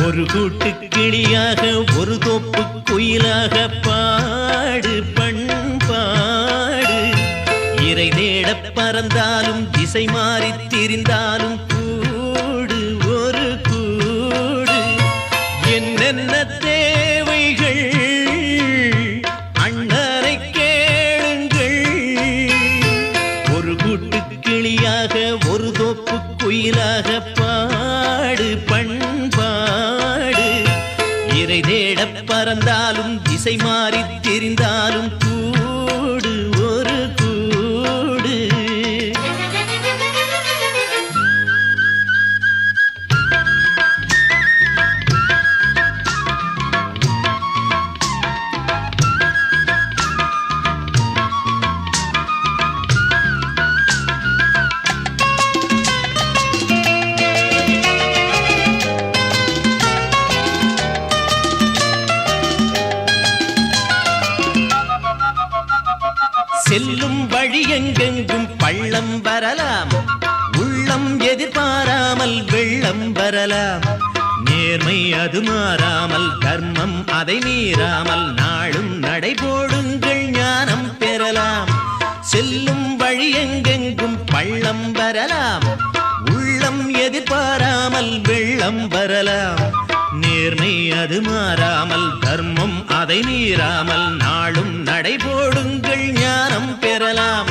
ஒரு கூட்டு கிளியாக ஒரு தோப்பு குயிலாக பாடு பண்பாடு. இறை தேட பறந்தாலும் திசை மாறி திரிந்தாலும் கூடு ஒரு கூடு. என்னென்ன தேவைகள் அண்ணரை கேளுங்கள். ஒரு கூட்டு கிளியாக ஒரு தோப்பு குயிலாக பாடு பண்பாடு. இறை தேட பறந்தாலும் திசை மாறி தெரிந்தாலும் கூடு ஒரு கூடு. செல்லும் வழி எங்கெங்கும் பள்ளம் வரலாம். உள்ளம் எதிர்பாராமல் வெள்ளம் வரலாம். நேர்மை அது மாறாமல் தர்மம் அதை மீறாமல் நாளும் நடைபோடுங்கள் ஞானம் பெறலாம். செல்லும் வழி எங்கெங்கும் பள்ளம் வரலாம். உள்ளம் எதிர்பாராமல் வெள்ளம் வரலாம். நேர்மை அது மாறாமல் தர்மம் அதை மீறாமல் நாளும் நடைபோடுங்கள் ஞானம் பெறலாம்.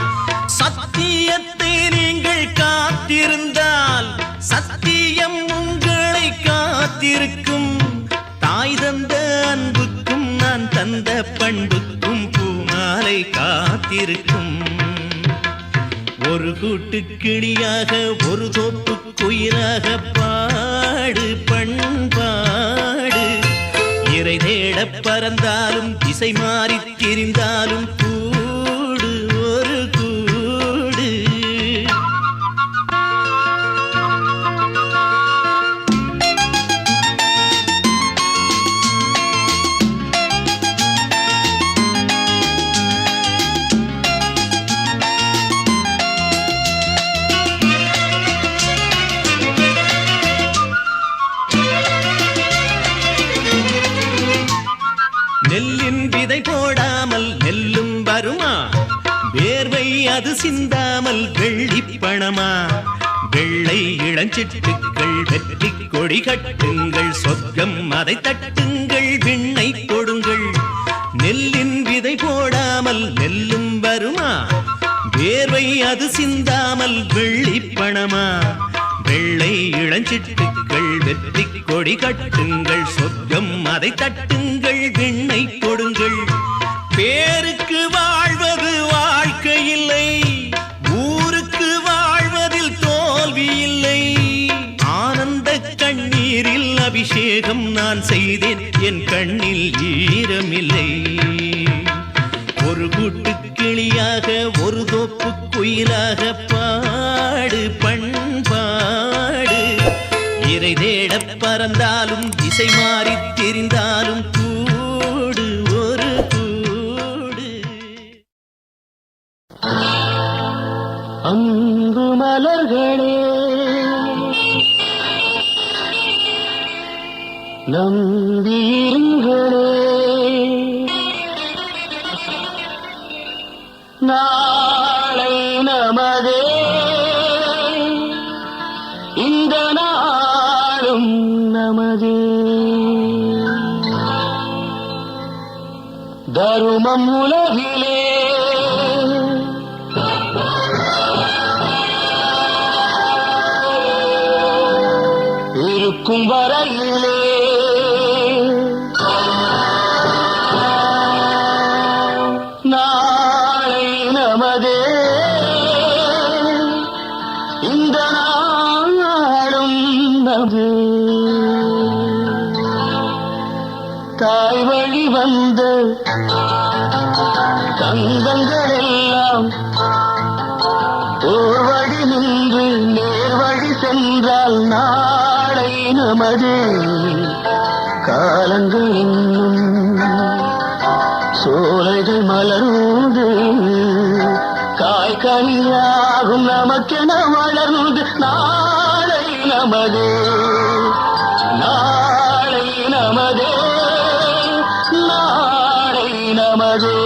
சத்தியத்தை நீங்கள் காத்திருந்தால் சத்தியம் உங்களை காத்திருக்கும். தாய் தந்த அன்புக்கும் நான் தந்த பண்புக்கும் பூமாலை காத்திருக்கும். ஒரு கூட்டு கிளியாக ஒரு தோப்பு குயிலாக பாடு பண்பாடு. இறை தேட பறந்தாலும் திசை மாறி திரிந்தாலும் கூடு ஒரு கூடு. நெல்லின் விதை போடாமல் நெல்லும் வருமா? வேர்வை அது சிந்தாமல் வெள்ளி பணமா? வெள்ளை இளஞ்சிட்டுக்கள் வெற்றி கொடி கட்டுங்கள். சொர்க்கம் அதை தட்டுங்கள் விண்ணை கொடுங்கள். நெல்லின் விதை போடாமல் நெல்லும் வருமா? வேர்வை அது சிந்தாமல் வெள்ளி பணமா? வெள்ளை இளஞ்சிட்டுக்கள் வெற்றி கொடி கட்டுங்கள். சொர்க்கம் அதை தட்டுங்கள் விண்ணை கொடுங்கள். பேருக்கு வாழ்வது வாழ்க்கை இல்லை. ஊருக்கு வாழ்வதில் தோல்வி இல்லை. ஆனந்த கண்ணீரில் அபிஷேகம் நான் செய்தேன். என் கண்ணில் ஈரமில்லை. ஒரு கூட்டு கிளியாக ஒரு தோப்பு குயிலாக பாடு பண்பாடு. இறை தேட பறந்தாலும் திசை மாறி தெரிந்தாலும் கூடு ஒரு கூடு. அன்பு மலர்களே நம்பியிருங்களே. நாளை நமதே இந்த நாளும் நமதே. தருமம் உலகிலே இருக்கும் வரையிலே நாளை நமதே இந்த நாளும் நமதே. தாய் வழி வந்த தங்கங்கள் எல்லாம் ஓர் வழி நின்று நேர் வழி சென்றால் நாளை நமதே. காலங்கள் இன்னும் சோலைகள் மலர்ந்து காய் கனியாகும் நமக்கென வளர்ந்து நாளை நமதே நாளை நமதே நாளை நமதே.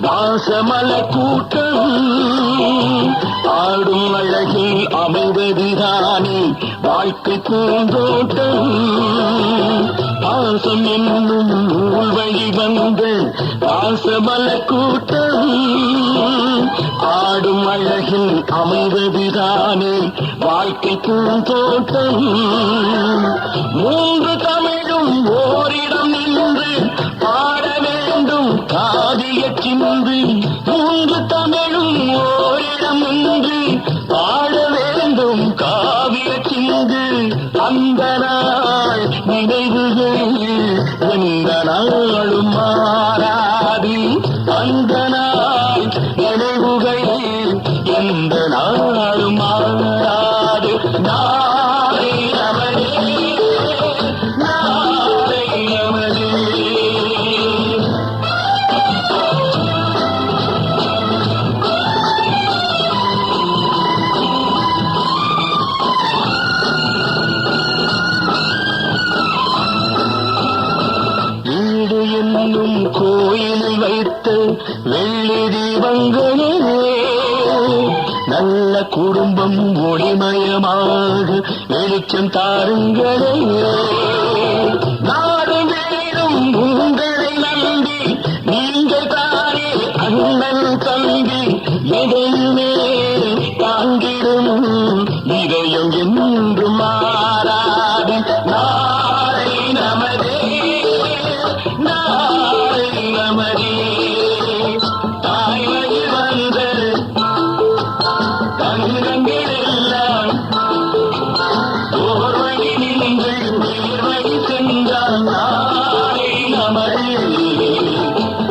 வாசமல கூட்டம் ஆடும் அழகில் அமைவதுதானே வாழ்க்கை பூந்தோட்டம். பாசம் என்னும் நூல் வழி வந்து வாசமல கூட்டம் ஆடும் அழகில் அமைவதுதானே வாழ்க்கை பூந்தோட்டம். மூன்று தமிழும் ஓரிடம் நின்று பாட வேண்டும் காதிய சிந்து. மூன்று தமிழும் ஓரிடம் நின்று பாட வேண்டும் காவிய சிந்து. அந்த நாள் நினைவுகள் எந்த நாளும் மாறாது. அந்த நாள் நினைவுகள் எந்த நாளும் மாறாது. நாளை நமதே நாளை நமதே. கோயிலில் வைத்த வெள்ளி தீபங்களே நல்ல குடும்பம் ஒளிமயமாக வெளிச்சம் தாருங்களே. நாடு வேறும் உங்களை நம்பி நீங்கள் தானே அண்ணன் தம்பி. எதையுமே தாங்கிடும் இதயம் என்றும் மாறாது. நாளை நமதே நாளை நமதே. தாய்மொழி வந்த தங்கங்கள் எல்லாம் ஓர் வழி நீங்கள் நேர்வழி சென்றால் நாளை நமதே.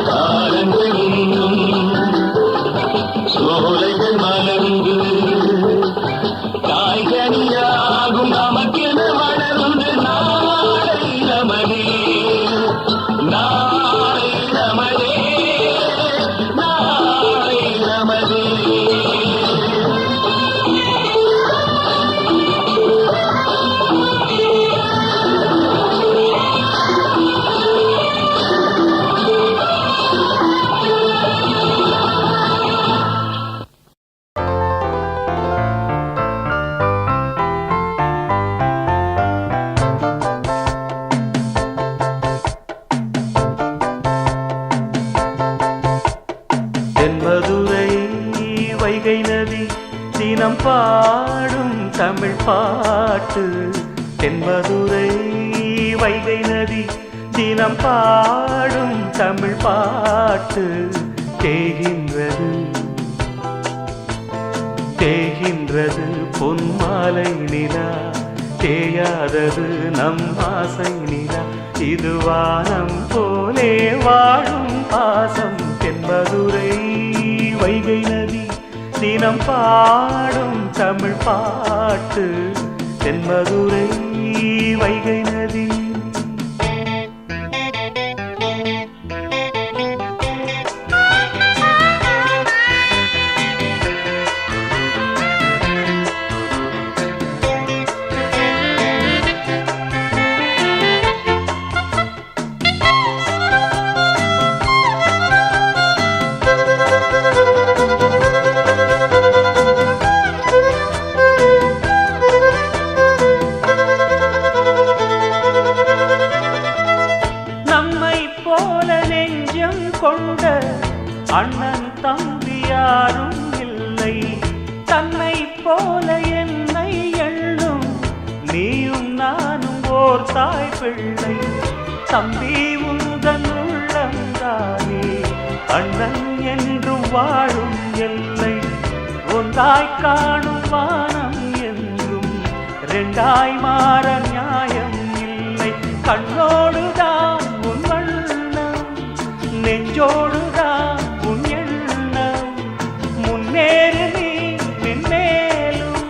காலங்கள் இன்னும் சோலைகள் மலர்ந்து காய்கனியாகும் நமக்கென வளர்ந்து நாளை நமதே நாளை நமதே நாளை நமதே. தென்மதுரை வைகை நதி தினம் பாடும் தமிழ் பாட்டு. தென்மதுரை வைகை நதி தினம் பாடும் தமிழ் பாட்டு. தேகின்றது தேகின்றது பொன்மாலை நிலா. தேயாதது நம் ஆசை நிலா. இது வானம் போலே வாழும் பாசம். தென்மதுரை வைகை நதி தினம் பாடும் தமிழ் பாட்டு. தென்மதுரை வைகை நதி. தாய் பிள்ளை தம்பி உந்தன் உள்ளந்தானே அண்ணன் என்றும் வாழும் எல்லை ஒன்றாய் காணும் வானம் என்றும் ரெண்டாய் மாற நியாயம் இல்லை கண்ணோடுதான் உன் வண்ணம் நெஞ்சோடுதான் உன் எண்ணம் முன்னேறு நீ மென்மேலும்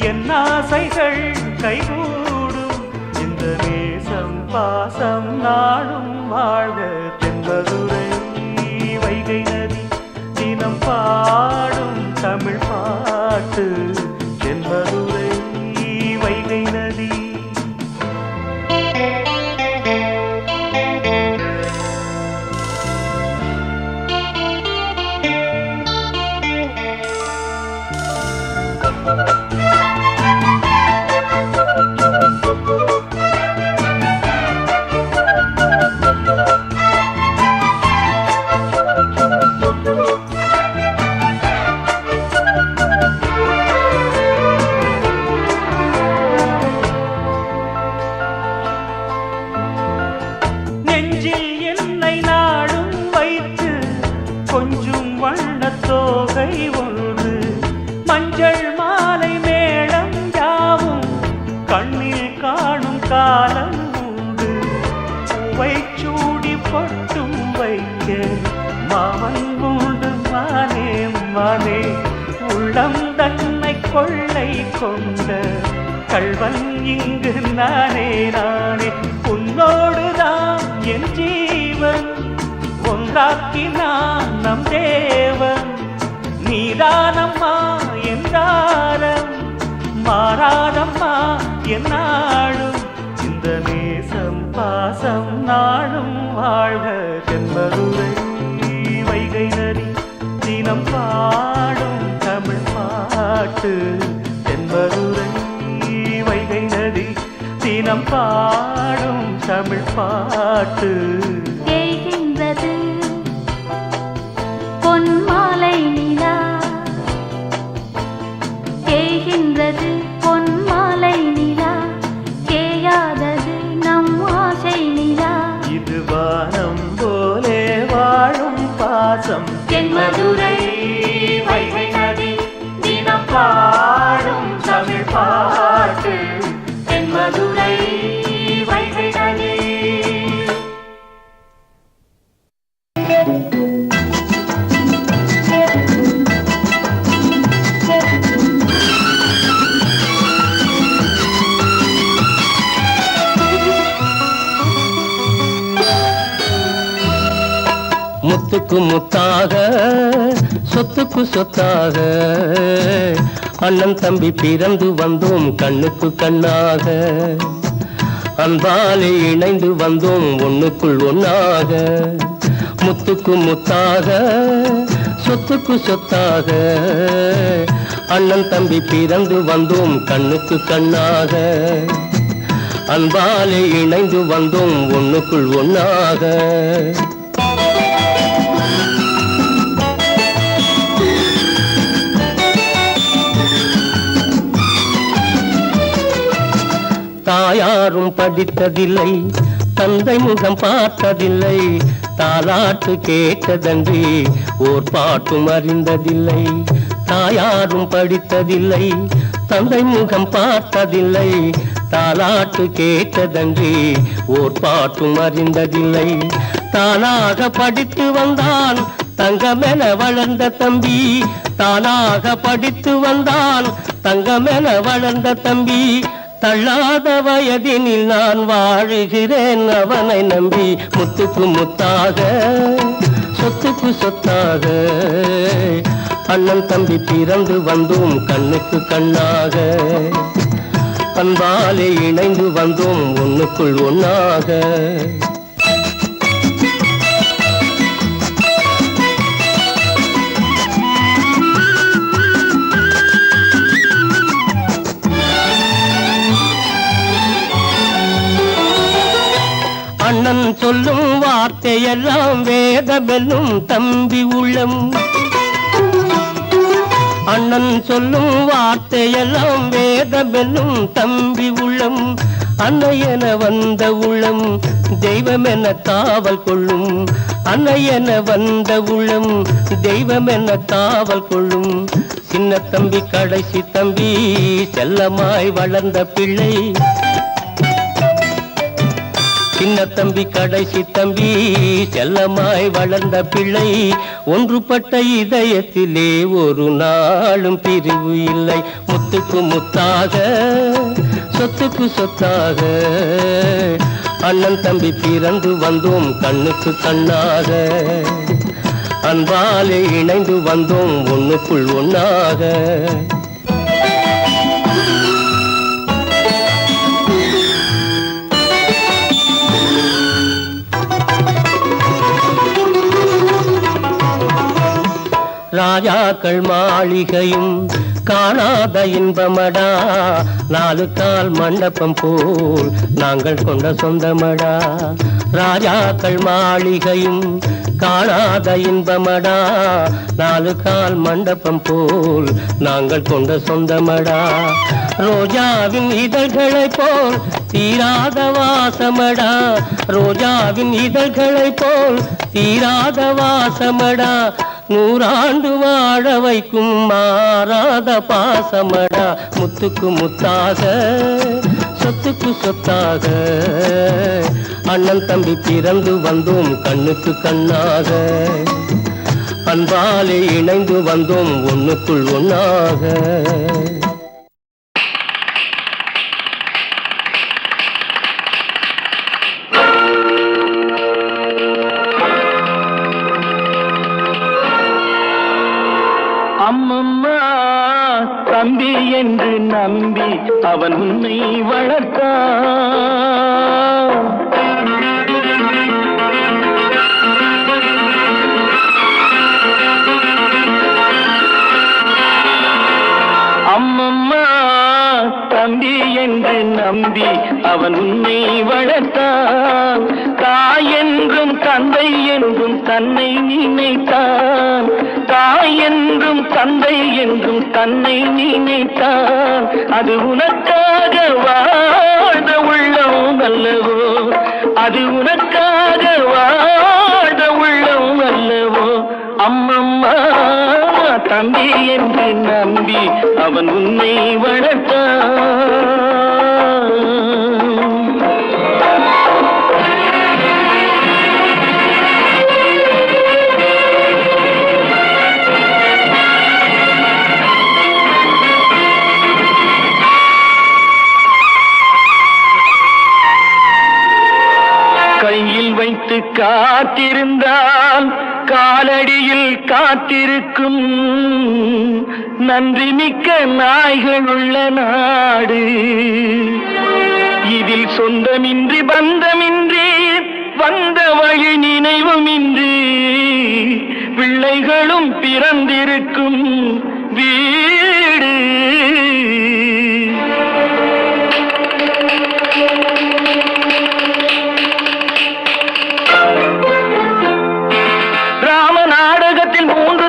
என் ஆசைகள் கைகூடும் இந்த நேசம் பாசம் நாடும் வாழ்க தென்பதுரை வைகை நதி தினம் பாடும் தமிழ் பாட்டு தென்பதுரை வைகை நதி நெஞ்சில் என்னை நாடும் வைத்து கொஞ்சம் வண்ணத்தோகை ஒன்று மஞ்சள் மாலை மேளம் யாவும் கண்ணில் காணும் காலம் உண்டு பூவை சூடி பொட்டும் வைக்க மாமன் உண்டு மானே மானே உள்ளம் தன்னை கொள்ளை கொண்ட கள்வன் இங்கு நானே நானே உன்னோடுதான் என் ஜீவன் ஒன்றாக்கினான் நம் தேவன் நீதானம்மா என் தாரம் மாறாதம்மா என் நாடும் இந்த நேசம் பாசம் நாடும் வாழ்க தென்பதுரை வைகை நதி தினம் பாடும் தமிழ் பாட்டு தென்பதுரை வைகை நதி தினம் பாடும் தமிழ் பாட்டு தேய்கின்றது பொன்மாலை நிலா தேய்கின்றது பொன்மாலை நிலா தேயாதது நம் ஆசை நிலா இது வானம் போலே வாழும் பாசம் தென்மதுரை வைகை நதி தினம் பாடும் தமிழ் பாட்டு தென்மதுரை வைகை நதி முத்துக்கு முத்தாக சொத்துக்கு சொத்தாக அண்ணன் தம்பி பிறந்து வந்தோம் கண்ணுக்கு கண்ணாக அன்பாலே இணைந்து வந்தோம் ஒண்ணுக்குள் ஒன்னாக முத்துக்கு முத்தாக சொத்துக்கு சொத்தாக அண்ணன் தம்பி பிறந்து வந்தோம் கண்ணுக்கு கண்ணாக அன்பாலே இணைந்து வந்தோம் ஒண்ணுக்குள் ஒன்னாக தாயாரும் படித்ததில்லை தந்தை முகம் பார்த்ததில்லை தாலாட்டு கேட்டதன்றி ஓர் பாட்டும் அறிந்ததில்லை தாயாரும் படித்ததில்லை தந்தை முகம் பார்த்ததில்லை தாலாட்டு கேட்டதன்றி ஓர் பாட்டும் அறிந்ததில்லை தானாக படித்து வந்தான் தங்கமென வளர்ந்த தம்பி தானாக படித்து வந்தான் தங்கமென வளர்ந்த தம்பி தள்ளாத வயதினில் நான் வாழுகிறேன் அவனை நம்பி முத்துக்கு முத்தாக சொத்துக்கு சொத்தாக அண்ணன் தம்பி பிறந்து வந்தோம் கண்ணுக்கு கண்ணாக அன்பாலே இணைந்து வந்தோம் ஒண்ணுக்குள் ஒன்னாக அண்ணன் சொல்லும் வார்த்தையெல்லாம் வேதமெல்லும் தம்பி உள்ளம் அண்ணன் சொல்லும் வார்த்தையெல்லாம் வேதமெல்லும் தம்பி உள்ளம் அன்னை என வந்த உள்ளம் தெய்வம் என காவல் கொள்ளும். அன்னை என வந்த உள்ளம் தெய்வம் என காவல் கொள்ளும். சின்ன தம்பி கடைசி தம்பி செல்லமாய் வளர்ந்த பிள்ளை. சின்ன தம்பி கடைசி தம்பி செல்லமாய் வளர்ந்த பிள்ளை. ஒன்றுபட்ட இதயத்திலே ஒரு நாளும் பிரிவு இல்லை. முத்துக்கு முத்தாக சொத்துக்கு சொத்தாக அண்ணன் தம்பி பிறந்து வந்தோம் கண்ணுக்கு கண்ணாக. அன்பாலே இணைந்து வந்தோம் ஒண்ணுக்குள் ஒண்ணாக. ராஜாக்கள் மாளிகையும் காணாத இன்பமடா. 4 கால் மண்டபம் போல் நாங்கள் கொண்ட சொந்தமடா. ராஜாக்கள் மாளிகையும் காணாத இன்பமடா. 4 கால் மண்டபம் போல் நாங்கள் கொண்ட சொந்தமடா. ரோஜாவின் இதழ்களை போல் தீராத வாசமடா. ரோஜாவின் இதழ்களை போல் தீராத வாசமடா. 100 ஆண்டு வாழ வைக்கும் மாறாத பாசமடா. முத்துக்கு முத்தாக சொத்துக்கு சொத்தாக அண்ணன் தம்பி பிறந்து வந்தோம் கண்ணுக்கு கண்ணாக. அன்பாலே இணைந்து வந்தோம் ஒண்ணுக்குள் ஒண்ணாக. அம்மம்மா தம்பி என்று நம்பி அவன் உன்னை வளர்த்தான். அம்மம்மா தம்பி என்று நம்பி அவன் உன்னை வளர்த்தான். தாய் என்றும் தந்தை என்றும் தன்னை நினைத்தான். தாய் என்றும் தந்தை என்றும் தன்னை நினைத்தான். அது உனக்காக வாழ்ந்த உள்ளம் அல்லவோ. அது உனக்காக வாழ்ந்த உள்ளம் அல்லவோ. அம்மம்மா தம்பி என்று நம்பி அவன் உன்னை வளர்த்தான். கையில் வைத்து காத்திருந்தால் காலடியில் காத்திருக்கும். நன்றி மிக்க நாய்கள் உள்ள நாடு. இதில் சொந்தமின்றி பந்தமின்றி வந்த வழி நினைவுமின்றி பிள்ளைகளும் பிறந்திருக்கும் வீடு.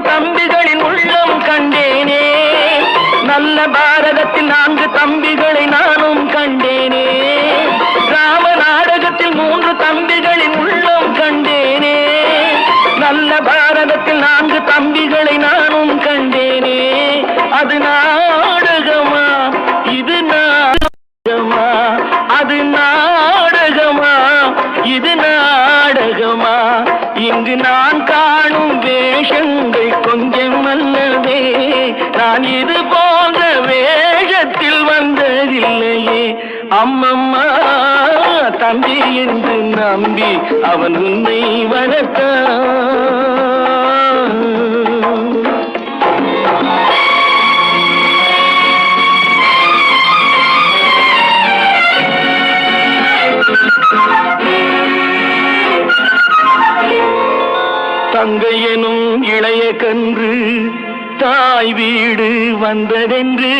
தம்பிகளின் உள்ளம் கண்டேனே. நல்ல பாரதத்தில் 4 தம்பிகளை நானும் கண்டேனே. ராம நாடகத்தில் 3 தம்பிகளின் உள்ளம் கண்டேனே. நல்ல பாரதத்தில் 4 தம்பிகளை நானும் கண்டேனே. அது நாடகமா இது நாடகமா. அது நாடகமா இது நாடகமா. இங்கு நான் காணும் வேஷங்கள் கொஞ்சம் அல்லவே. நான் இது போன்ற வேஷத்தில் வந்ததில்லையே. அம்மம்மா தம்பி என்று நம்பி அவன் உன்னை வளர்த்தான். தங்கை எனும் இளைய கன்று தாய் வீடு வந்ததென்று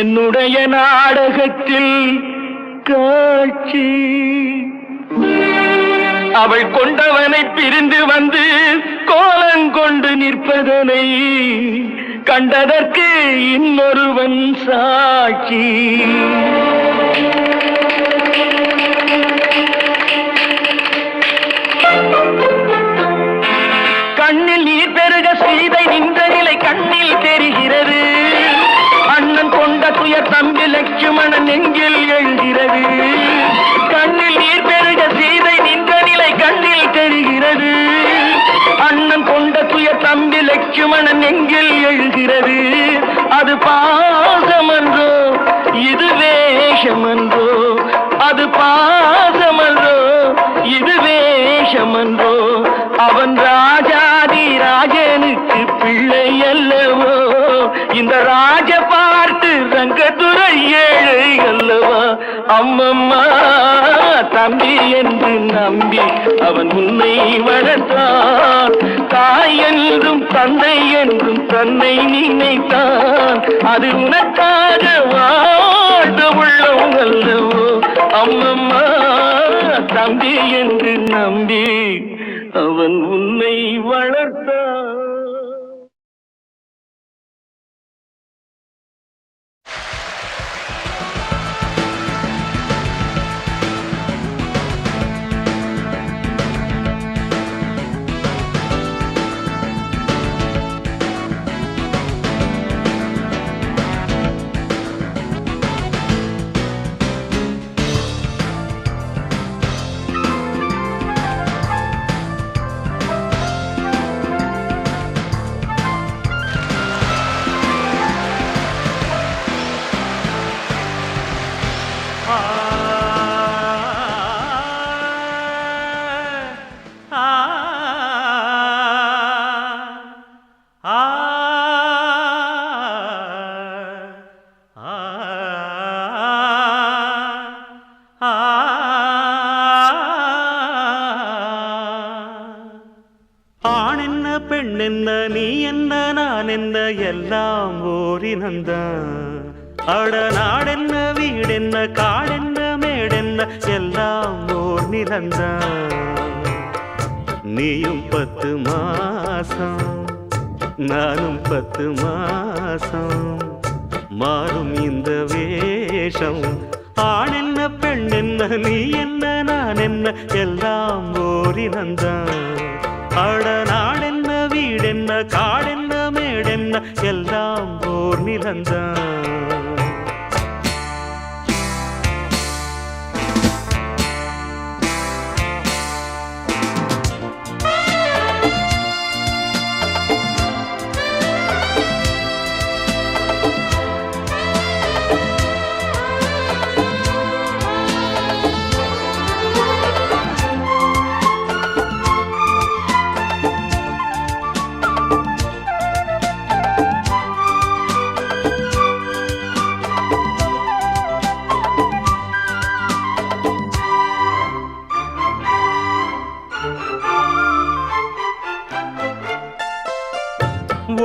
என்னுடைய நாடகத்தில் காட்சி. அவள் கொண்டவனை பிரிந்து வந்து கோலங்கொண்டு நிற்பதனை கண்டதற்கு இன்னொருவன் சாட்சி. தம்பி லட்சுமணன் நெஞ்சில் எழுகிறது. கண்ணில் நீர் பெருக சீதை நின்ற நிலை கண்ணில் தெரிகிறது. அண்ணன் கொண்ட துய தம்பி லட்சுமணன் நெஞ்சில் எழுகிறது. அது பாசமன்றோ இது வேஷமன்றோ, அது பாசமன்றோ இது வேஷமன்றோ. அவன் ராஜாதி ராஜனுக்கு பிள்ளை அல்லவோ, இந்த ராஜ பார்த்து ரங்கதுரை ஏழை அல்லவா. அம்மம்மா தம்பி என்று நம்பி அவன் உன்னை வளர்த்தான். தாய் என்றும் தந்தை என்றும் தன்னை நினைத்தான். அது உனக்காக வாழ்ந்த உள்ளம் அல்லவோ. அம்மம்மா தம்பி என்று நம்பி அவன் உன்னை வளர்த்தான். எல்லாம் ஓரினந்தான். அட நாடென்ன வீடென்ன காடென்ன மேடென்ன எல்லாம் ஓர் நிலந்தான். நீயும் 10 மாசம் நானும் 10 மாசம் மாறும் இந்த வேஷம். ஆண் என்ன பெண் என்ன நீ என்ன நான் என்ன எல்லாம் ஓரினந்தான். அட நாடென்ன வீடென்ன காடென்ன மேடென்ன எல்லாம் ஓர் நிலந்தான்.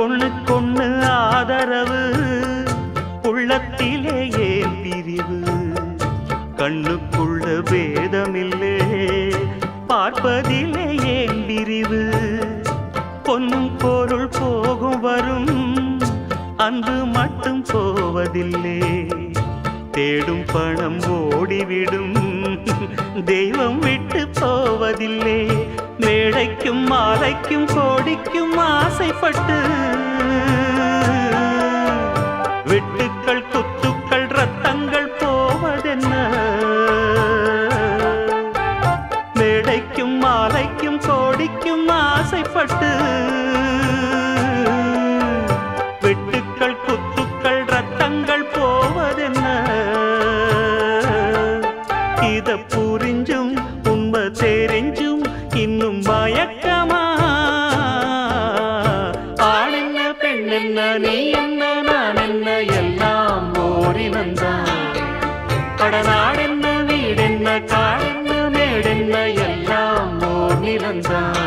ஒண்ணுக்கொண்ணு ஆதரவு உள்ளத்திலே ஏன் பிரிவு. கண்ணுக்குள்ள பேதமில்லே பார்ப்பதிலே ஏன் பிரிவு. பொன்னும் பொருள் போகும் வரும் அன்பு மட்டும் போவதில்லை. தேடும் பணம் ஓடிவிடும் தெய்வம் விட்டு போவதில்லை. மேடைக்கும் மாலைக்கும் கோடிக்கும் ஆசைப்பட்டு வெட்டுக்கள் குத்துக்கள் ரத்தங்கள் போவதென்ன. மேடைக்கும் மாலைக்கும் கோடிக்கும் ஆசைப்பட்டு வெட்டுக்கள் குத்துக்கள் ரத்தங்கள் போவதென்ன. இத புரிஞ்சும் உண்மை தெரிஞ்சும் இன்னும் மயக்கமா. ஆணென்ன பெண்ணென்ன நீ என்ன நான் என்ன எல்லாம் ஓரினந்தான். கடநாடென்ன வீடென்ன காடென்ன மேடென்ன எல்லாம் ஓர் நிலந்தான்.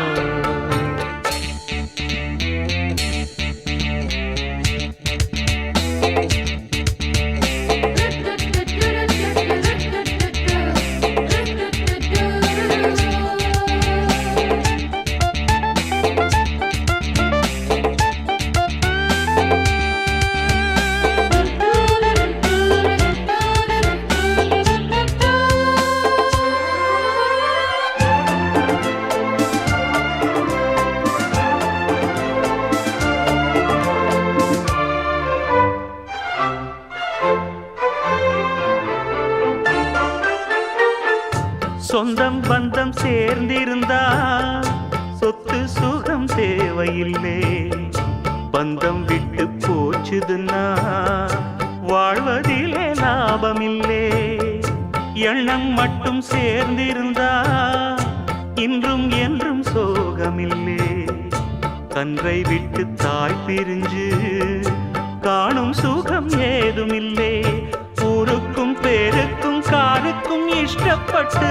சொந்தம் பந்தம் சேர்ந்திருந்தா சொத்து சுகம் தேவையில்லை. பந்தம் விட்டு போச்சுதுன்னா வாழ்வதிலே லாபமில்லே. எண்ணம் மட்டும் சேர்ந்திருந்தா இன்றும் என்றும் சோகமில்லே. கன்றை விட்டு தாய் பிரிஞ்சு காணும் சுகம் ஏதுமில்லே. ஊருக்கும் பேருக்கும் காருக்கும் இஷ்டப்பட்டு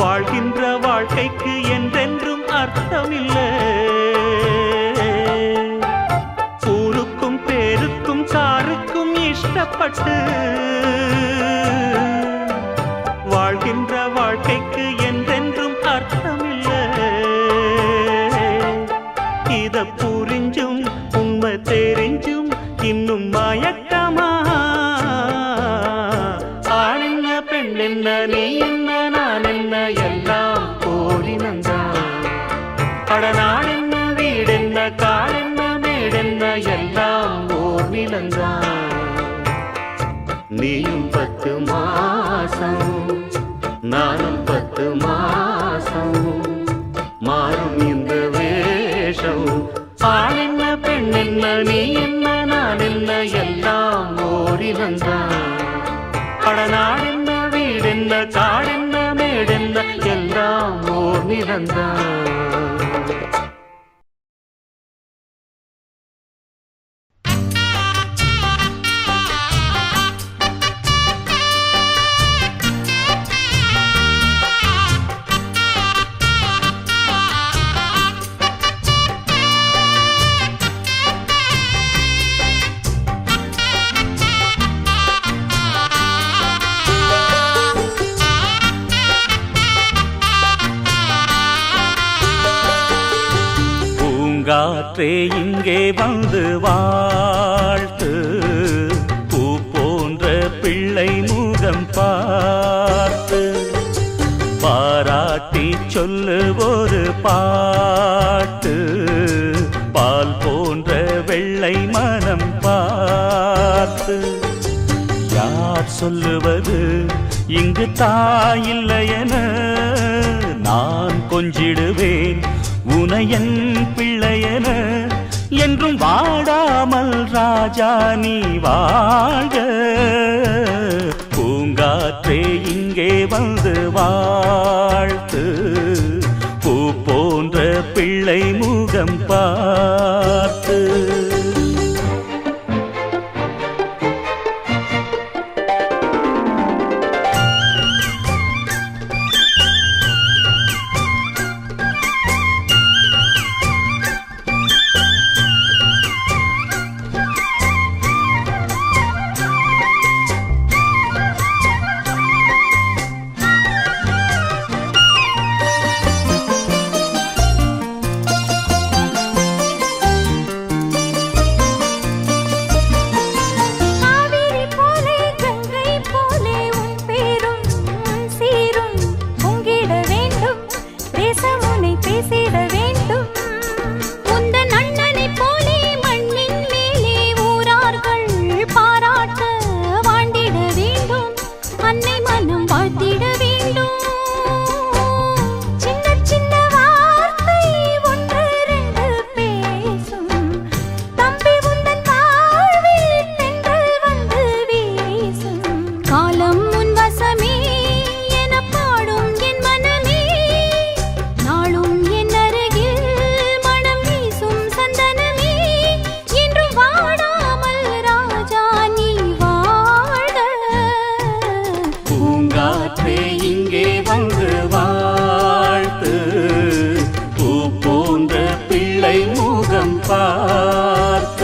வாழ்கின்ற வாழ்க்கைக்கு என்றென்றும் அர்த்தமில்லை. ஊருக்கும் பேருக்கும் காருக்கும் இஷ்டப்பட்டு வாழ்கின்ற வாழ்க்கைக்கு என்றென்றும் அர்த்தமில்லை. இத புரிஞ்சும் உண்மை தெரிஞ்சும் இன்னும் மயக்கமா? ஆண் என்ன பெண் என்ன நீ என்ன நான் என்ன எல்லாம் போலினந்தா. கடனான் என்ன வீடென்ன காடென்ன மேடென்ன எல்லாம் ஓர் நிலந்தா. நீயும் 10 மாசம் நானும் 10 மாசம் மாறும் இந்த வேஷம். ஆண் என்ன பெண் என்ன நீ என்ன நான் என்ன எல்லாம் ஓரிலந்தா. கடனான் என்ன வீடென்ன காடென்ன மேடென்ன எல்லாம் ஓர் நிலந்தா. காற்றே இங்கே வந்து வாழ்த்து. பூ போன்ற பிள்ளை முகம் பார்த்து பாராட்டி சொல்லு ஒரு பாட்டு. பால் போன்ற வெள்ளை மனம் பார்த்து யார் சொல்லுவது இங்கு தாயில்லையென நான் கொஞ்சிடுவேன் உனையன் பிள்ளையன. என்றும் வாடாமல் ராஜா நீ வாழ்க. பூங்காற்றே இங்கே வந்து வாழ்த்து. பூ போன்ற பிள்ளை முகம் பார்த்து. பார்த்து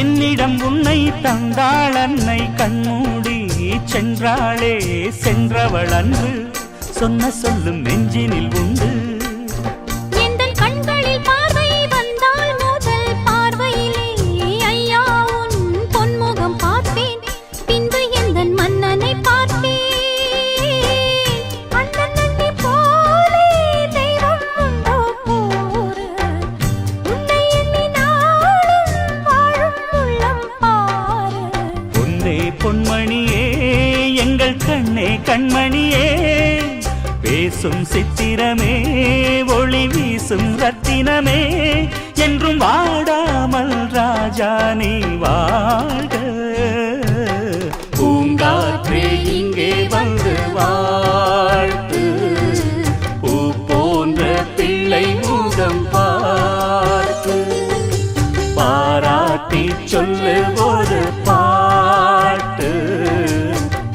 என்னிடம் உன்னை தந்தாள் அன்னை கண்மூடி சென்றாளே சென்றவள் அன்று சொன்ன சொல்லும் நெஞ்சினில் உண்டு. எந்தன் கண்களில் பார்வை வந்தால் முதல் பார்வையிலே ஐயா உன் பொன்முகம் பார்ப்பேன், பின்பு எந்தன் மன்னனை பார்ப்பேன். அண்ணன் நந்தி போலே தெய்வம் உண்டோ கூறு, உன்னை எண்ணி நாளும் வாழும் உள்ளம் பாரு. பொன்னே பொன்மணியே எங்கள் கண்ணே கண்மணியே, பேசும் சித்திரமே ஒளி வீசும் ரத்தினமே, என்றும் வாடாமல் ராஜா நீ வாழ்க. பூங்காற்றே இங்கே வந்து வாழ்த்து, பூ போன்ற பிள்ளை முகம் பார்த்து, பாராட்டி சொல்லு ஒரு பாட்டு,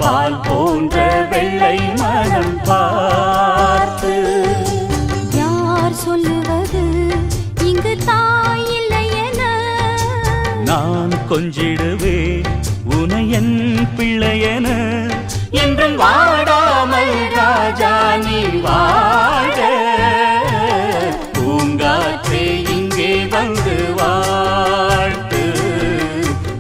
பால் போன்ற வெள்ளை மனம் பார்த்து. யார் சொல்லுவது இங்கு தாயில்லை என, நான் கொஞ்சிடுவே உனையன் பிள்ளையென, என்றும் வாடாமல் ராஜா நீ வாழ. பூங்காற்றே இங்கே வந்து வாழ்த்து,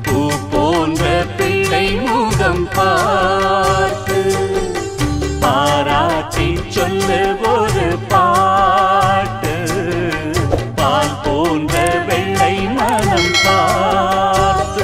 பூ போன்ற பிள்ளை முகம் பார்த்து, பாராட்டி சொல்லு ஒரு பாட்டு, பால் போன்ற வெள்ளை மனம் பார்த்து.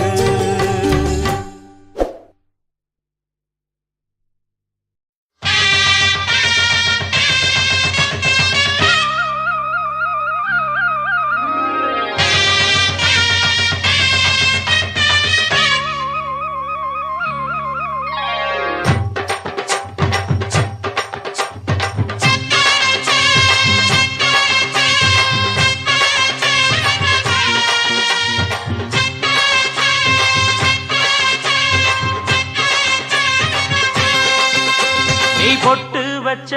நீ பொட்டு வச்ச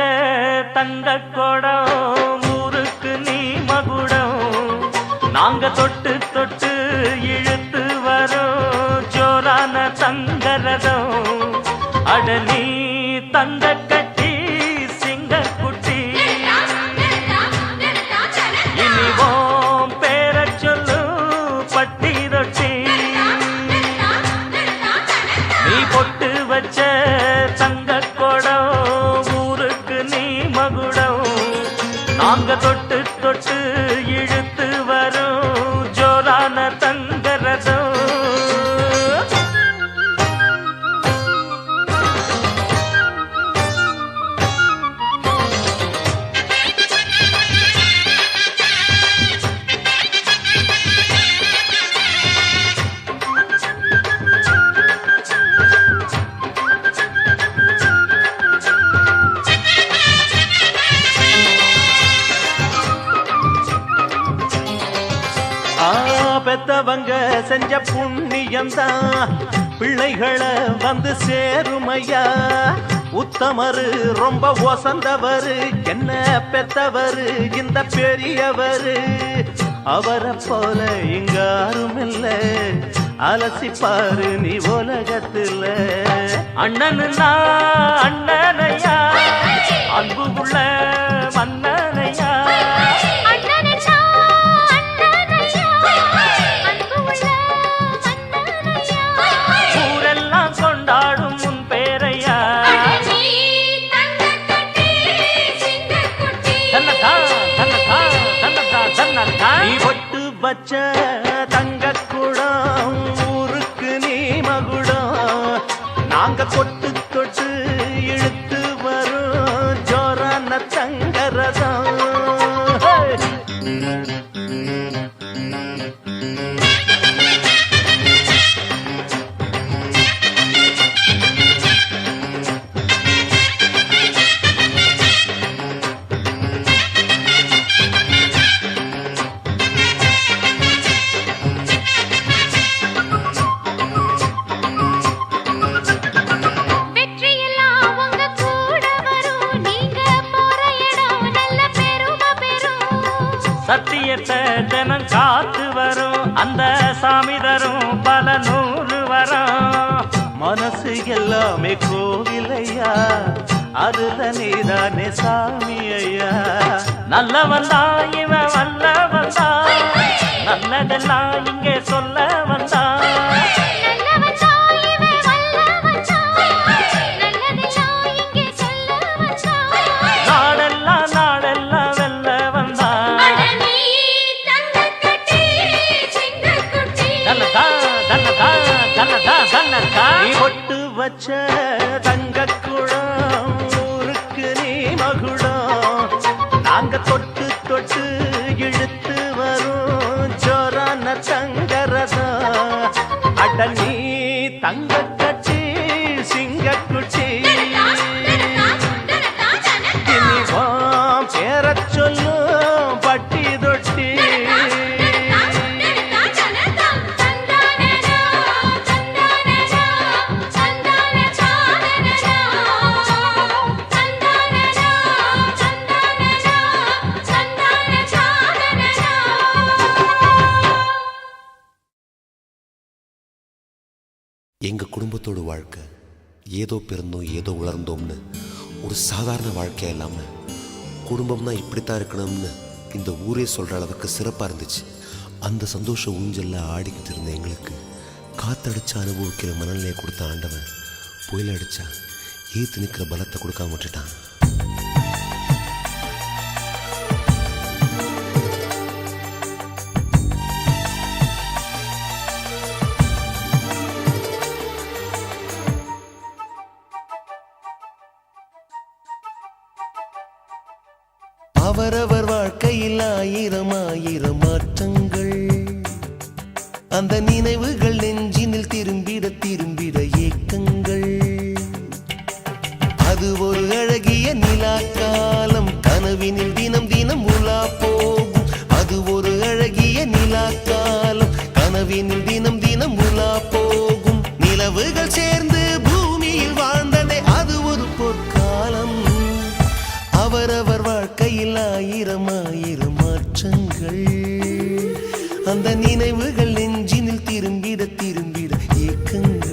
தங்க குடம் ஊருக்கு நீ மகுடம், நாங்க தொட்டு தொட்டு இழுத்து வரோம் ஜோரான தங்கரதம். அட நீ தங்க கட்டி சிங்க குட்டி, இனிவோம் பேர சொல்லு பட்டி ரொட்டி. நீ பொட்டு வச்ச தங்க குடம் ஊருக்கு நீ மகுடம், நாங்க தொட்டு தொட்டு இழுத்து வரோம் ஜோரான தங்கரதம். பெத்தவங்க செஞ்ச புண்ணியம்தான் பிள்ளைகளை வந்து சேருமையா. உத்தமரு ரொம்ப ஒசந்தவரு, என்ன பெத்தவரு இந்த பெரியவரு. அவரை போல இங்க யாருமில்ல, அலசிப்பாரு நீ உலகத்துல. அண்ணனுன்னா அண்ணனையா, அன்பு உள்ள மன்னனையா. ஊரெல்லாம் கொண்டாடும் உன் பேரையா. நீ பொட்டு வச்ச தங்க குடம் ஊருக்கு நீ மகுடம், நாங்க தொட்டு தொட்டு இழுத்து வரும் ஜோரான தங்கரதம். சத்தியத்தை தினம் காத்து வரும் அந்த சாமி தரும் பல நூறு வரும். மனசு எல்லாமே கோவிலையா, அருத நீதானே சாமி ஐயா. நல்லவன் தான் இவன் வல்லவன் தான், நல்லதெல்லாம் இங்கே சொல்ல வந்தான். நாடெல்லாம் நாடெல்லாம் வெல்ல வந்தான். தன்னதா தன்னதா தன்னதா தன்னதா. நீ ஒட்டு வச்ச தங்க குளம் ஊருக்கு நீ மகுடம். நாங்க தொட்டு தொட்டு இழுத்து வரும் ஜோரான தங்கரதம். அட நீ தங்க கட்டி சிங்கக்குட்டி, இனிவாம் பேரச் சொல்லும் பட்டி தொட்டி. எங்கள் குடும்பத்தோட வாழ்க்கை ஏதோ பிறந்தோம் ஏதோ வளர்ந்தோம்னு ஒரு சாதாரண வாழ்க்கையாக இல்லாமல் குடும்பம்னா இப்படித்தான் இருக்கணும்னு இந்த ஊரே சொல்கிற அளவுக்கு சிறப்பாக இருந்துச்சு. அந்த சந்தோஷ ஊஞ்சலில் ஆடிக்கிட்டு இருந்த எங்களுக்கு காற்றடிச்சு அனுபவிக்கிற மனநிலையை கொடுத்த ஆண்டவன் புயல் அடித்தா ஏற்று நிற்கிற பலத்தை கொடுக்காம விட்டுட்டான். அவரவர் வாழ்க்கையில் ஆயிரம் ஆயிரம் மாற்றங்கள், அந்த நினைவுகள் நெஞ்சினில் திரும்பிட திரும்பிட ஏக்கங்கள். அது ஒரு அழகிய நிலா காலம், கனவினில் தினம் தினம் உலா போகும். அது ஒரு அழகிய நிலா காலம், கனவினில் தினம் தினம் உலா போகும். நிலவுகள் சேர்ந்து பூமியில் வாழ்ந்ததே அது ஒரு பொற்காலம். அவரவர் வாழ்க்கையில் ஆயிரம் ஆயிரம் மாற்றங்கள், அந்த நினைவுகள் நெஞ்சினில் திரும்பிட திரும்பிட ஏக்கங்கள்.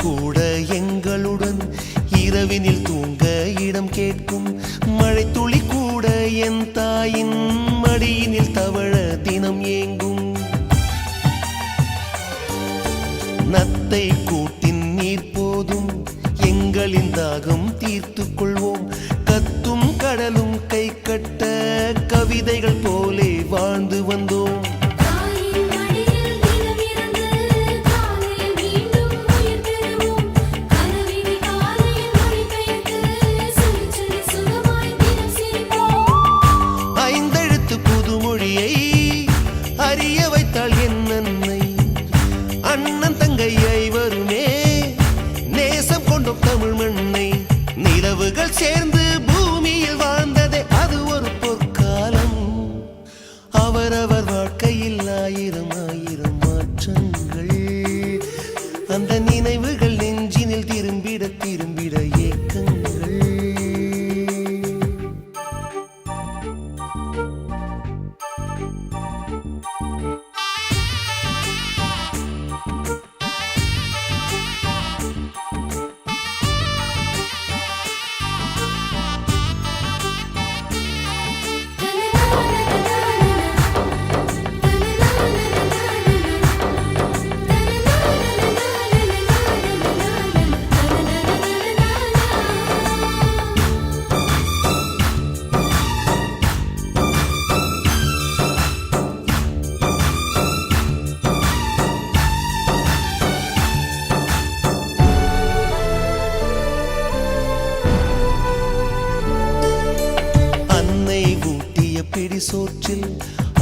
கூட எங்களுடன் இரவினில் தூங்க இடம் கேட்கும். மழை துளி கூட என் தாயின் மடியினில் தவழ தினம் ஏங்கும். நத்தை கூட்டின் நீர் போதும் எங்களின் தாகம் தீர்த்து கொள்வோம். கத்தும் கடலும் கை கட்ட கவிதைகள் போலே வாழ்ந்து வந்தோம். அறிய வைத்தாள் என் அன்னை, அண்ணன் தங்கையை வருமே நேசம் கொண்டோம் தமிழ் மண்ணை. நிலவுகள் சேர்ந்து பூமியில் வாழ்ந்ததே அது ஒரு பொற்காலம். அவரவர் வாழ்க்கையில் ஆயிரம் ஆயிரம் மாற்றங்கள், அந்த நினைவுகள் நெஞ்சினில் திரும்பிட திரும்பிட ஏக்கங்கள். சோற்றில்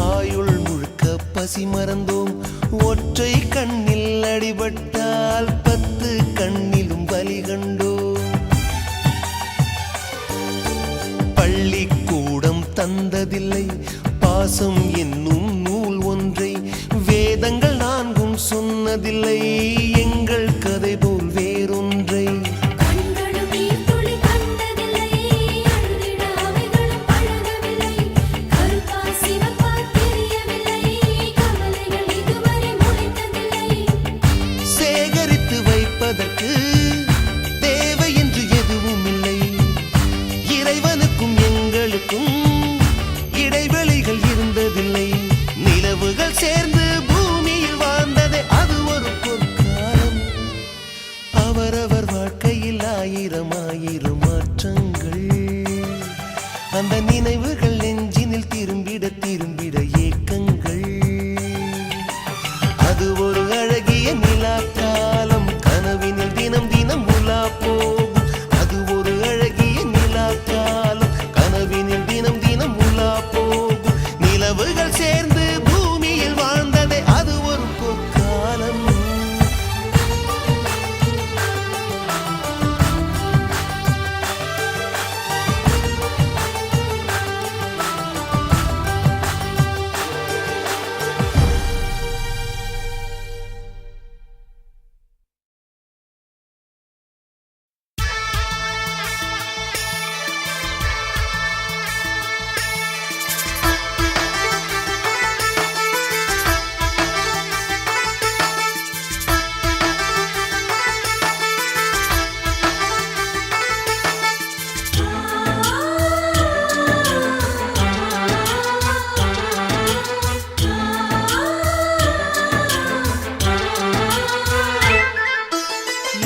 ஆயுள் முழுக்க பசி மறந்தோம். ஒற்றை கண்ணில் அடிபட்டால் 10 கண்ணிலும் பலி கண்டோம். தந்ததில்லை. பாசம் என்னும் நூல் ஒன்றை வேதங்கள் நான்கும் சொன்னதில்லை. எங்கள் கதை போல் வேறொன்றை சேகரித்து வைப்பதற்கு தேவை என்று எதுவும் இல்லை. இறைவனுக்கும் எங்களுக்கும் இடைவெளிகள் இருந்ததில்லை. நிலவுகள் சேர்ந்து பூமியில் வாழ்ந்ததே அது ஒரு பொற்காலம். அவரவர் வாழ்க்கையில் ஆயிரம் ஆயிரம் மாற்றங்கள். அந்த நினைவுகள் நெஞ்சினில் திரும்பிட திரும்பிட ஏக்கங்கள். அது ஒரு அழகிய நிலா காலம். கனவினில் தினம் தினம் உலா போகும். அது ஒரு அழகிய நிலா காலம். கனவினில் தினம் தினம் உலா போகும். நிலவுகள் சேர்ந்து பூமியில் வாழ்ந்ததே அது ஒரு பொற்காலம்.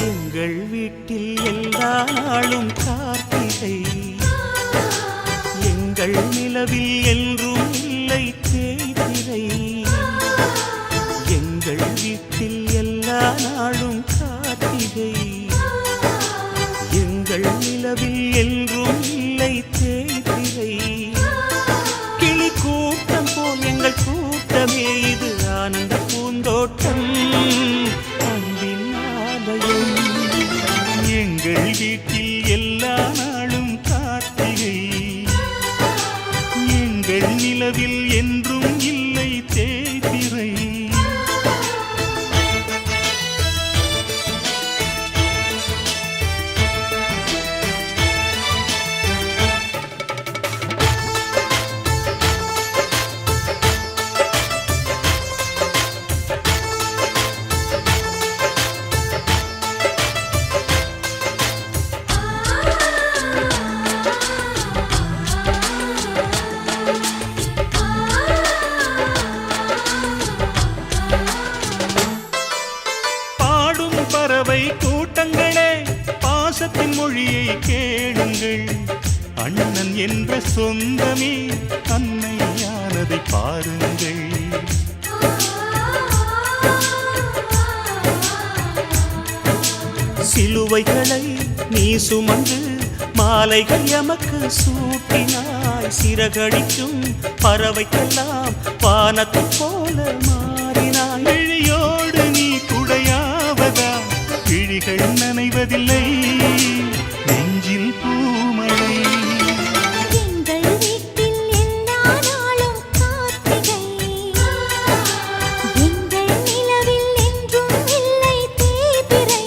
எங்கள் வீட்டில் எல்லா நாளும் கார்த்திகை. எங்கள் நிலவில் என்றும் இல்லை தேய்திரை. எங்கள் வீட்டில் எல்லா நாளும் கார்த்திகை. எங்கள் நிலவில் என்றும் இல்லை தேய்திரை. கிளி கூட்டம் போல் எங்கள் கூட்டமே இது ஆனந்த பூந்தோட்டம். அன்பின் ஆலயம். எங்கள் வீட்டில் எல்லா நாளும் கார்த்திகை. எங்கள் நிலவில் என்றும் இல்லை தேய்திரை. பறவை கூட்டங்களே பாசத்தின் மொழியை கேளுங்கள். அண்ணன் என்ற சொந்தமே அன்னையானதை பாருங்கள். சிலுவைகளை நீ சுமந்து மாலைகள் எமக்கு சூட்டினாய். சிறகடிக்கும் பறவைக்கெல்லாம் வானத்தை போல மாறினாய். விழியோடு நீ குடையாவதா? விழிகள் நனைவதில்லை நெஞ்சில் பூமழை. எங்கள் வீட்டில் எல்லா நாளும் கார்த்திகை. எங்கள் நிலவில் என்றும் இல்லை தேய்பிறை.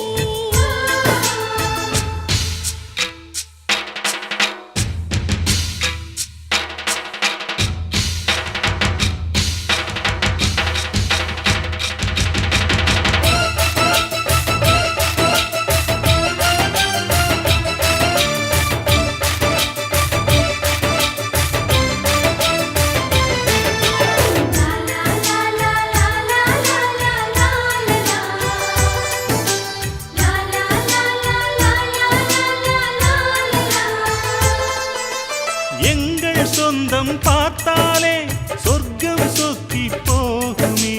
எங்கள் சொந்தம் பார்த்தாலே சொர்க்கம் சொத்தி போகுமே.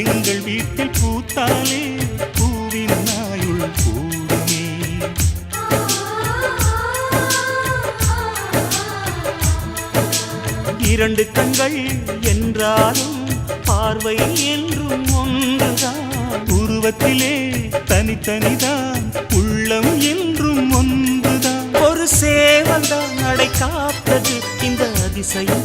எங்கள் வீட்டில் பூத்தாலே பூவின் நாயுள் கூடுமே. இரண்டு கண்கள் என்றாலும் பார்வை என்றும் ஒன்றுதான். உருவத்திலே தனித்தனிதான் உள்ளம் என்றும் ஒன்றுதான். ஒரு சேவல்தான் நடை காத்தது இந்த அதிசயம்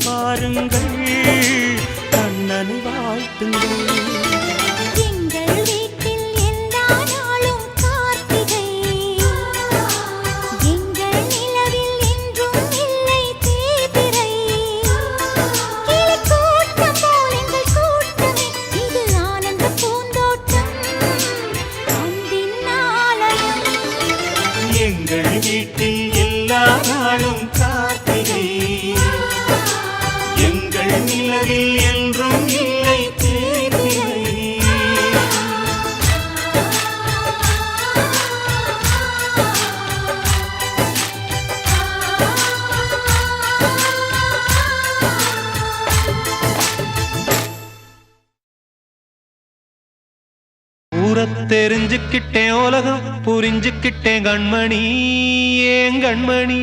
எங்கள் வீட்டில் எல்லா நாளும் காத்திரை, எங்கள் நிலவில் என்றும் இல்லை தேய்பிறை. தெரிஞ்சுக்கிட்டேன் உலகம் புரிஞ்சுக்கிட்டேன் கண்மணி ஏன் கண்மணி,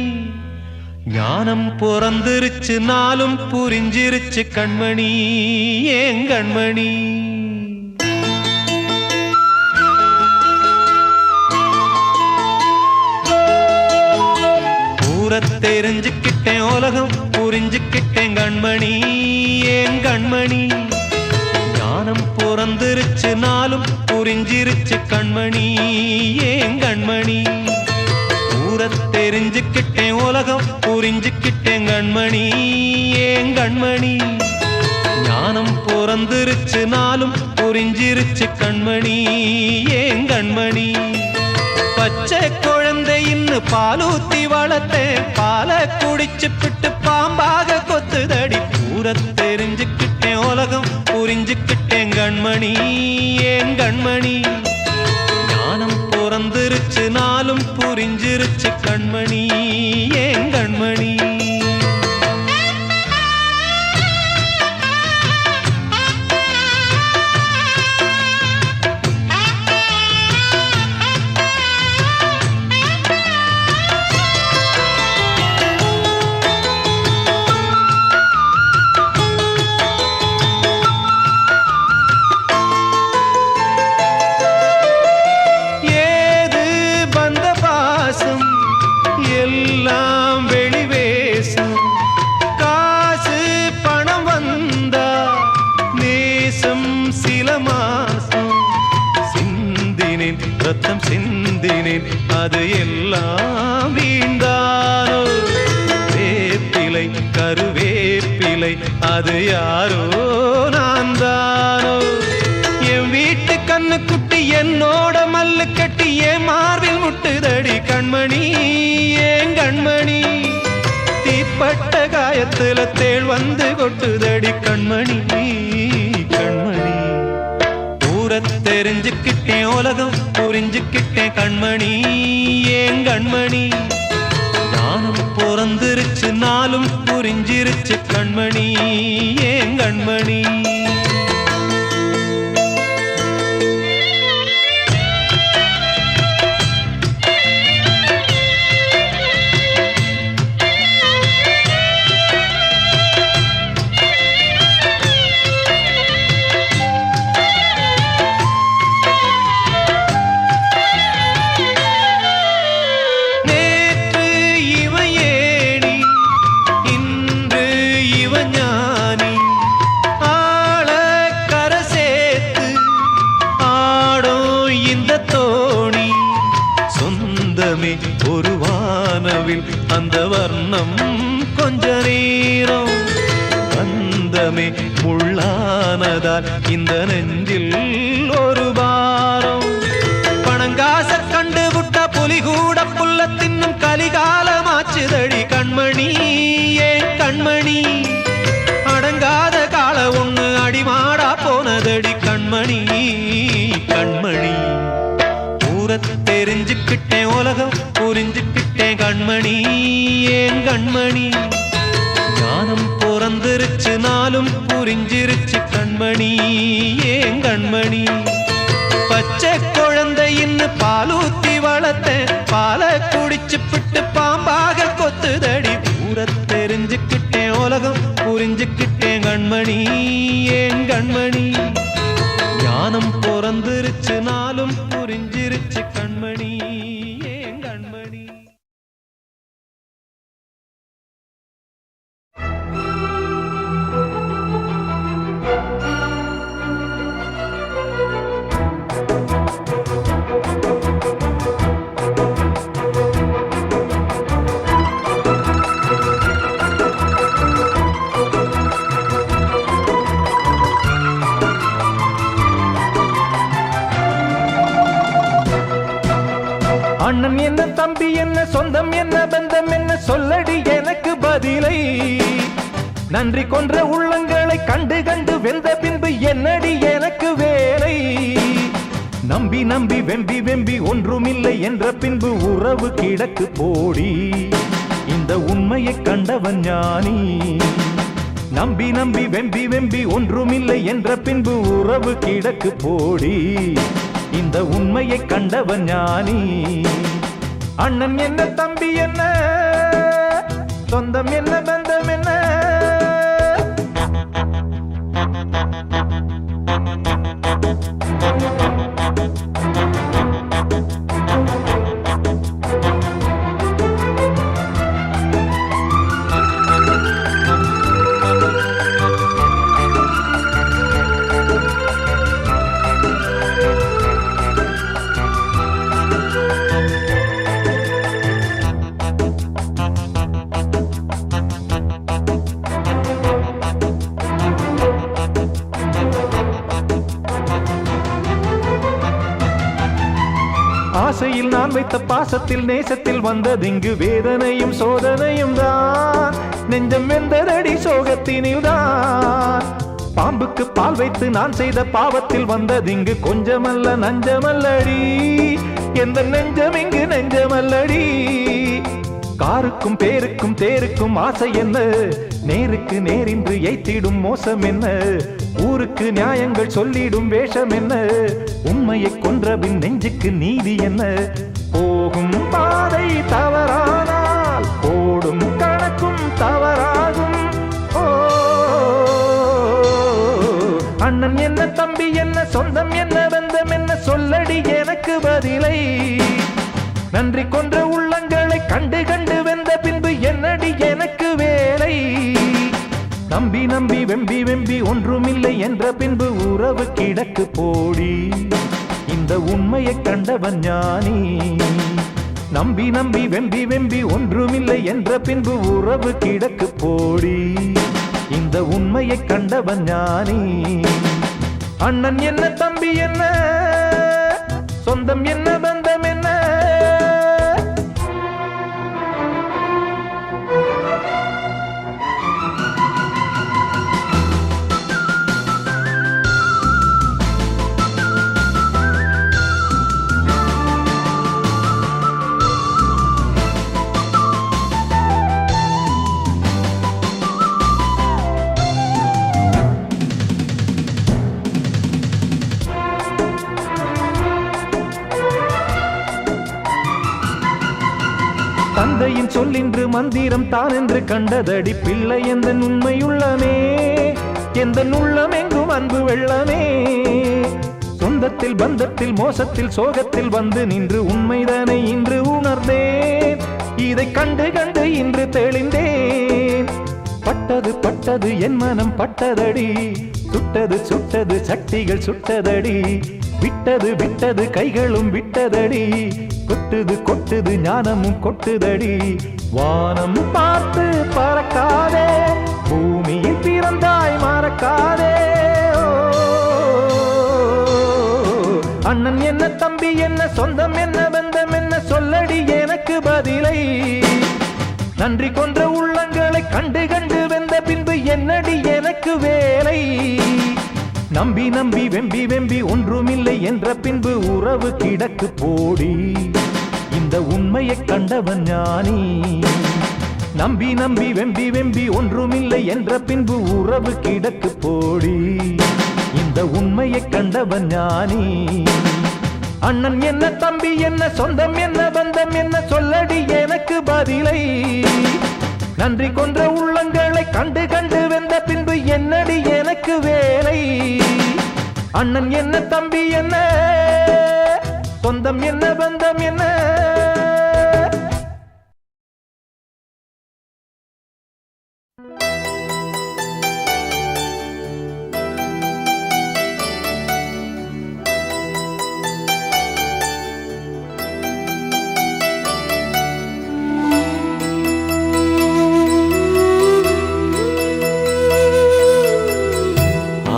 ஞானம் பிறந்திருச்சு நாளும் புரிஞ்சிருச்சு கண்மணி ஏன் கண்மணி. தெரிஞ்சுக்கிட்டேன் உலகம் புரிஞ்சுக்கிட்டேன் கண்மணி ஏன் கண்மணி, ஞானம் பிறந்திருச்சு நாளும் புரிஞ்சிருச்சு கண்மணி ஏன் கண்மணி. தெரிஞ்சுக்கிட்டேன் உலகம் புரிஞ்சுக்கிட்டேன் கண்மணி ஏன் கண்மணி, ஞானம் பிறந்திருச்சு நாளும் புரிஞ்சிருச்சு கண்மணி ஏன் கண்மணி. பச்சை குழந்தையின்னு பாலூத்தி வளர்த்தேன், பாலை குடிச்சு பிட்டு பாம்பாக கொத்துதடி. தெரிஞ்சுக்கிட்டேன் உலகம் புரிஞ்சுக்கிட்டேன் கண்மணி ஏன் கண்மணி, ஞானம் பிறந்திருச்சு நாளும் புரிஞ்சிருச்சு கண்மணி ஏன் கண்மணி. அது எல்லாம் வீண்டானோ, வேப்பிலை கருவேப்பிலை அது யாரோ நான் தானோ. என் வீட்டு கண்ணு குட்டி என்னோட மல்லு கட்டி என் மார்பில் முட்டுதடி கண்மணி ஏன் கண்மணி, தீப்பட்ட காயத்துல தேள் வந்து கொட்டுதடி கண்மணி கண்மணி. தெரிஞ்சுக்கிட்டேன் உலகம் புரிஞ்சுக்கிட்டேன் கண்மணி ஏன் கண்மணி, ஞானம் பிறந்திருச்சு நாளும் புரிஞ்சிருச்சு கண்மணி ஏன் கண்மணி. ஒரு வானவில் அந்த வர்ணம் கொஞ்ச நேரம் வந்தமே முள்ளானதால் இந்த நெஞ்சில் ஒரு பாரம். பணங்காச கண்டு விட்ட புலி கூட புல்ல தின்னும் கலிகாலமாச்சுதடி கண்மணி ஏன் கண்மணி, அடங்காத கால ஒண்ணு அடிமாடா போனதடி கண்மணி கண்மணி. தெரிஞ்சுக்கிட்டேன் உலகம் புரிஞ்சுக்கிட்டேன் கண்மணி ஏன் கண்மணி, ஞானம் பிறந்திருச்சு நாளும் புரிஞ்சிருச்சு கண்மணி ஏன் கண்மணி. பச்சை குழந்தையின்னு பாலூத்தி வளர்த்தேன், பாலை குடிச்சு பிட்டு பாம்பாக கொத்துதடி. தெரிஞ்சுக்கிட்டேன் உலகம் புரிஞ்சுக்கிட்டேன் கண்மணி ஏன் கண்மணி, ஞானம் பிறந்திருச்சு நாளும் புரிஞ்சிருச்சு கண்மணி ஏன் கண்மணி. தம்பி என்ன சொந்தம் என்ன பந்தம் என்ன சொல்லடி எனக்கு பதிலை நன்றி கொன்ற உள்ளங்களை கண்டு கண்டு வெந்த பின்பு என்னடி எனக்கு வேலை நம்பி நம்பி வெம்பி வெம்பி ஒன்றுமில்லை என்ற பின்பு உறவு கிடக்கு போடி இந்த உண்மையை கண்டவன் ஞானி நம்பி நம்பி வெம்பி வெம்பி ஒன்றுமில்லை என்ற பின்பு உறவு கிடக்கு போடி இந்த உண்மையை கண்டவன் ஞானி அண்ணன் என்ன தம்பி என்ன சொந்தம் என்ன பந்தம் என்ன ஆசையில் நான் வைத்த பாசத்தில் நேசத்தில் வந்ததிங்கு வேதனையும் சோதனையும் தான் நெஞ்சம் வெந்ததடி சோகத்தினில் தான் பாம்புக்கு பால் வைத்து நான் செய்த பாவத்தில் வந்ததிங்கு கொஞ்சமல்ல நஞ்சமல்லடி எந்த நெஞ்சம் இங்கு நெஞ்சமல்லடி காருக்கும் பேருக்கும் தேருக்கும் ஆசை என்ன நேருக்கு நேரின்று எய்த்திடும் மோசம் என்ன ஊருக்கு நியாயங்கள் சொல்லிடும் வேஷம் என்ன உண்மையை கொன்றபின் நெஞ்சுக்கு நீதி என்ன போகும் பாதை தவறானால் போடும் கணக்கும் தவறாகும் ஓ அண்ணன் என்ன தம்பி என்ன சொந்தம் என்ன பந்தம் என்ன சொல்லடி எனக்கு பதிலை நன்றி கொன்ற உள்ளங்களை கண்டு கண்டு வெந்த பின்பு என்னடி எனக்கு வேலை நம்பி நம்பி வெம்பி வெம்பி ஒன்றுமில்லை என்ற பின்பு உறவு கிடக்கு போடி இந்த உண்மையை கண்டவன் ஞானி நம்பி நம்பி வெம்பி வெம்பி ஒன்றுமில்லை என்ற பின்பு உறவு கிடக்கு போடி இந்த உண்மையை கண்டவன் ஞானி அண்ணன் என்ன தம்பி என்ன சொந்தம் என்ன பந்தம் என்ன தந்தையின் சொல்லின்று மந்திரம் தான் என்று கண்டதடி பிள்ளை எந்த உண்மையுள்ளமே எந்த உள்ளம் எங்கும் அன்பு வெள்ளமே சொந்தத்தில் பந்தத்தில் மோசத்தில் சோகத்தில் வந்து நின்று உண்மைதானே இன்று உணர்ந்தேன் இதை கண்டு கண்டு இன்று தெளிந்தேன் பட்டது பட்டது என் மனம் பட்டதடி சுட்டது சுட்டது சக்திகள் சுட்டதடி விட்டது விட்டது கைகளும் விட்டதடி கொட்டுது கொட்டுது ஞானமும் கொட்டுதடி வானம் பார்த்து பறக்காதே பூமியில் பிறந்தாய் மறக்காதே அண்ணன் என்ன தம்பி என்ன சொந்தம் என்ன பந்தம் என்ன சொல்லடி எனக்கு பதிலை நன்றி கொன்ற உள்ளங்களை கண்டு கண்டு வெந்த பின்பு என்னடி எனக்கு வேலை நம்பி நம்பி வெம்பி வெம்பி ஒன்றுமில்லை என்ற பின்பு உறவு கிடக்கு போடி இந்த உண்மையை கண்டவன் ஞானி நம்பி நம்பி வெம்பி வெம்பி ஒன்றுமில்லை என்ற பின்பு உறவு கிடக்கு போடி இந்த உண்மையை கண்டவன் ஞானி அண்ணன் என்ன தம்பி என்ன சொந்தம் என்ன பந்தம் என்ன சொல்லடி எனக்கு பதிலை நன்றி கொன்ற உள்ளங்களை கண்டு கண்டு வெந்த பின்பு என்னடி எனக்கு வேலை அண்ணன் என்ன தம்பி என்ன சொந்தம் என்ன பந்தம் என்ன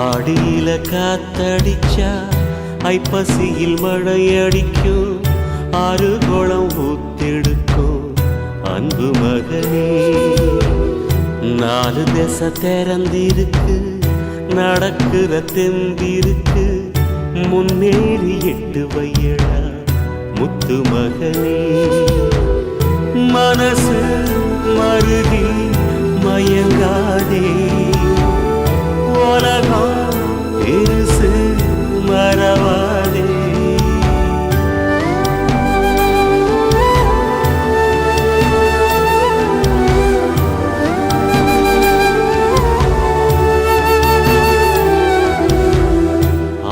ஆடியில காத்தடிச்சா ஐப்பசியில் மழை அடிக்கும் ஆறு குளம் ஊத்தி 4 திசை திறந்திருக்கு, நடக்கிற தெம்பிருக்கு, முன்னேறி 8 வையடா முத்து மகனே. மனசு மருதி மயங்காதே, உலகம் பெருசு மறவாதே.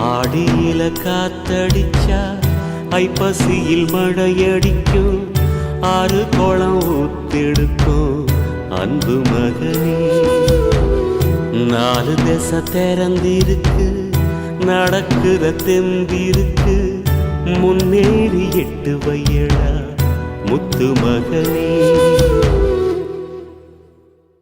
ஆடியில காத்தடிச்சா ஐப்பசியில் மழையடிக்கும், 6 குளம் ஊத்தெடுக்கும் அன்பு மகனே. 4 திசை திறந்திருக்கு, நடக்கிற தெம்பிருக்கு, முன்னேறி 8 வையடா முத்து மகனே.